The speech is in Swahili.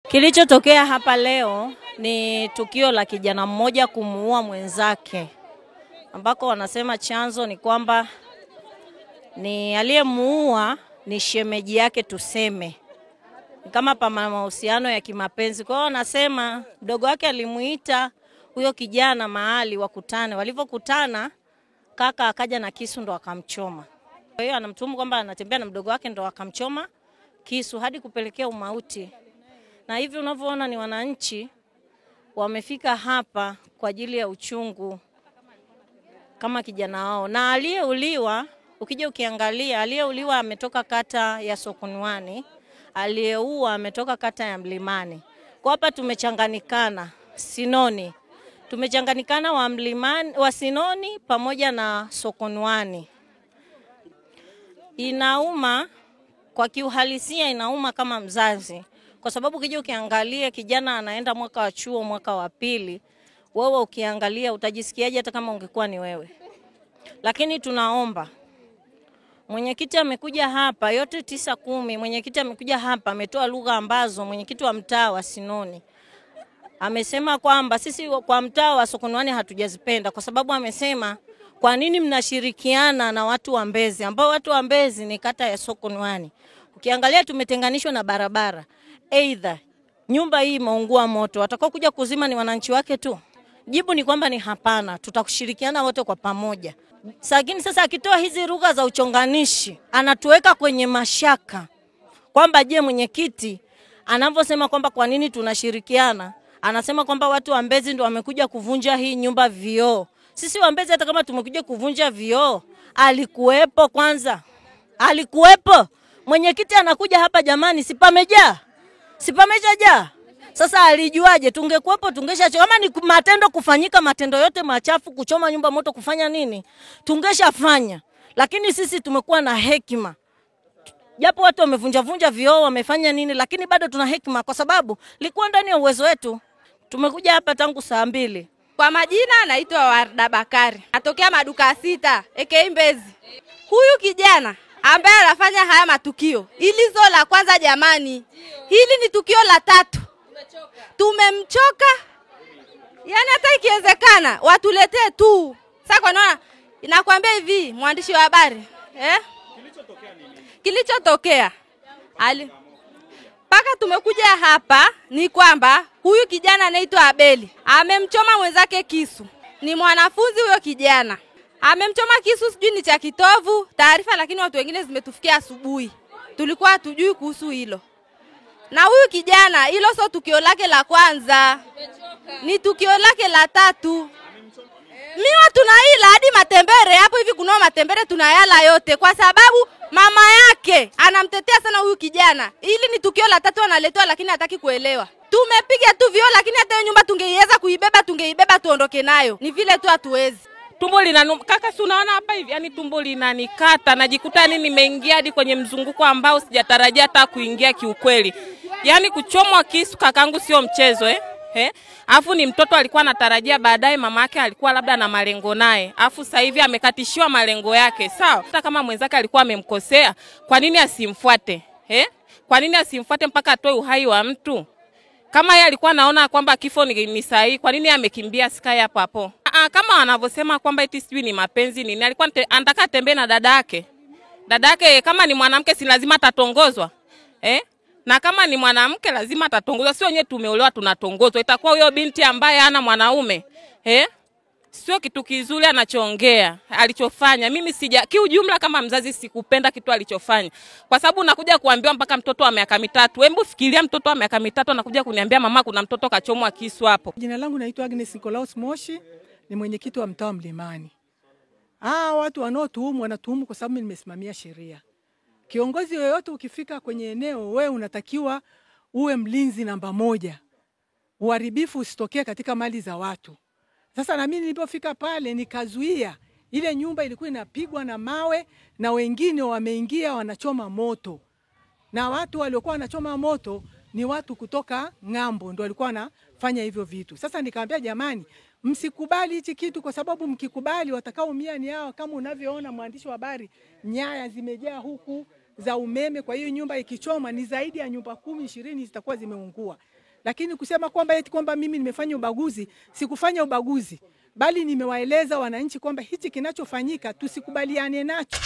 Kilichotokea hapa leo ni tukio la kijana mmoja kumuua mwenzake, ambako wanasema chanzo ni kwamba ni aliyemuua ni shemeji yake, tuseme kama pana mahusiano ya kimapenzi. Kwa hiyo wanasema mdogo wake alimuita huyo kijana mahali wakutane. Walipokutana kaka akaja na kisu ndo akamchoma. Kwa hiyo anamtuhumu kwamba anatembea na mdogo wake ndo akamchoma kisu hadi kupelekea umauti. Na hivi unavyoona ni wananchi wamefika hapa kwa ajili ya uchungu kama kijana wao. Na aliyeuliwa, ukija ukiangalia, aliyeuliwa ametoka kata ya Sokonwani, aliyeua ametoka kata ya Mlimani. Kwa hapa tumechanganikana Sinoni. Tumechanganikana wa Mlimani, wa Sinoni pamoja na Sokonwani. Inauma, kwa kiuhalisia inauma kama mzazi. Kwa sababu ukija ukiangalia kijana anaenda mwaka wa chuo, mwaka wa pili, wewe ukiangalia utajisikiaje hata kama ungekuwa ni wewe. Lakini tunaomba mwenyekiti amekuja hapa yote 9-10, mwenyekiti amekuja hapa ametoa lugha ambazo mwenyekiti wa mtaa wa Sinoni amesema kwamba sisi kwa mtaa wa Sokonwani hatujazipenda, kwa sababu amesema kwa nini mnashirikiana na watu wa Mbezi, ambao watu wa Mbezi ni kata ya Sokonwani. Ukiangalia tumetenganishwa na barabara. Aidha nyumba hii imeungua moto, watakao kuja kuzima ni wananchi wake tu? Jibu ni kwamba ni hapana, tutakushirikiana wote kwa pamoja. Lakini sasa akitoa hizi lugha za uchonganishi, anatuweka kwenye mashaka kwamba je, mwenyekiti anavyosema kwamba kwa nini tunashirikiana, anasema kwamba watu wa Mbezi ndio wamekuja kuvunja hii nyumba vioo. Sisi wa Mbezi hata kama tumekuja kuvunja vioo, alikuwepo kwanza? Alikuwepo? Mwenyekiti anakuja hapa jamani, sipamejaa? Sipamejaa? Sasa alijuaje? Tungekuwepo tungeshacho. Kama ni matendo kufanyika, matendo yote machafu, kuchoma nyumba moto, kufanya nini, tungeshafanya. Lakini sisi tumekuwa na hekima. Japo watu wamevunja vioo, wamefanya nini, lakini bado tuna hekima kwa sababu likuwa ndani ya uwezo wetu. Tumekuja hapa tangu saa 2. Kwa majina naitwa Warda Bakari. Natokea maduka 6 aka Mbezi. Huyu kijana ambaye anafanya haya matukio, hili zo la kwanza jamani, hili ni tukio la 3. Tumemchoka. Yaani hata ikiwezekana watuletee tu. Sasa kwa nini nakwambia hivi mwandishi wa habari? Kilichotokea nini? Kilichotokea paka tumekuja hapa ni kwamba huyu kijana anaitwa Abeli amemchoma mwenzake kisu. Ni mwanafunzi huyo kijana. Amemchoma kisu, sijui ni cha kitovu, taarifa lakini watu wengine zimetufikia asubuhi. Tulikuwa hatujui kuhusu hilo. Na huyu kijana hilo sio tukio lake la kwanza. Ni tukio lake la 3. Miwa tunaila hadi matembere hapo hivi, kunao matembere tunayala yote kwa sababu mama yake anamtetea sana huyu kijana. Hili ni tukio la 3 analetwa lakini hataki kuelewa. Tumepiga tu vioo lakini hata nyumba tungeiweza tungeibeba tuondoke nayo. Ni vile tu hatuwezi. Tumbo linanuma kaka, si unaona hapa hivi, yani tumbo linanikata, najikuta nini nimeingia hadi kwenye mzunguko ambao sijatarajia hata kuingia kiukweli. Yani kuchomwa kisu kakangu sio mchezo Afu ni mtoto alikuwa anatarajia baadaye mama yake alikuwa labda na malengo naye. Afu sasa hivi amekatishiwa malengo yake. Sawa? Hata kama mwenzake alikuwa amemkosea, kwa nini asimfuate? Kwa nini asimfuate mpaka atoe uhai wa mtu? Kama yeye alikuwa anaona kwamba kifo ni sahihi, kwa nini amekimbia sikae hapo hapo? Kama wanavyosema kwamba eti sijui ni mapenzi nini, alikuwa anataka tembee na dada yake. Dada yake kama ni mwanamke si lazima atatongozwa. Na kama ni mwanamke lazima atatongozwa. Sio wenyewe tumeolewa tunatongozwa. Itakuwa huyo binti ambaye hana mwanaume. Sio kitu kizuri anachoongea, alichofanya. Mimi kiujumla kama mzazi sikupenda kitu alichofanya. Kwa sababu unakuja kuambiwa mpaka mtoto wa miaka 3. Hebu fikiria mtoto wa miaka 3 anakuja kuniambia mama kuna mtoto kachomwa kisu hapo. Jina langu naitwa Agnes Nicolaus Moshi, ni mwenyekiti wa mtaa Mlimani. Watu wanaotuhumu wanatuhumu kwa sababu nimesimamia sheria. Kiongozi yoyote ukifika kwenye eneo, wewe unatakiwa uwe mlinzi namba 1. Uharibifu usitokee katika mali za watu. Sasa na mimi nilipofika pale nikazuia. Ile nyumba ilikuwa inapigwa na mawe na wengine wameingia wanachoma moto. Na watu waliokuwa wanachoma moto ni watu kutoka ng'ambo ndio walikuwa wanafanya hivyo vitu. Sasa nikamwambia jamani, msikubali hichi kitu kwa sababu mkikubali watakaoumia ni hao. Kama unavyoona mwandishi wa habari, nyaya zimejaa huku za umeme. Kwa hiyo nyumba ikichoma ni zaidi ya nyumba 10-20 zitakuwa zimeungua. Lakini kusema kwamba eti kwamba mimi nimefanya ubaguzi, sikufanya ubaguzi, bali nimewaeleza wananchi kwamba hichi kinachofanyika tusikubaliane nacho.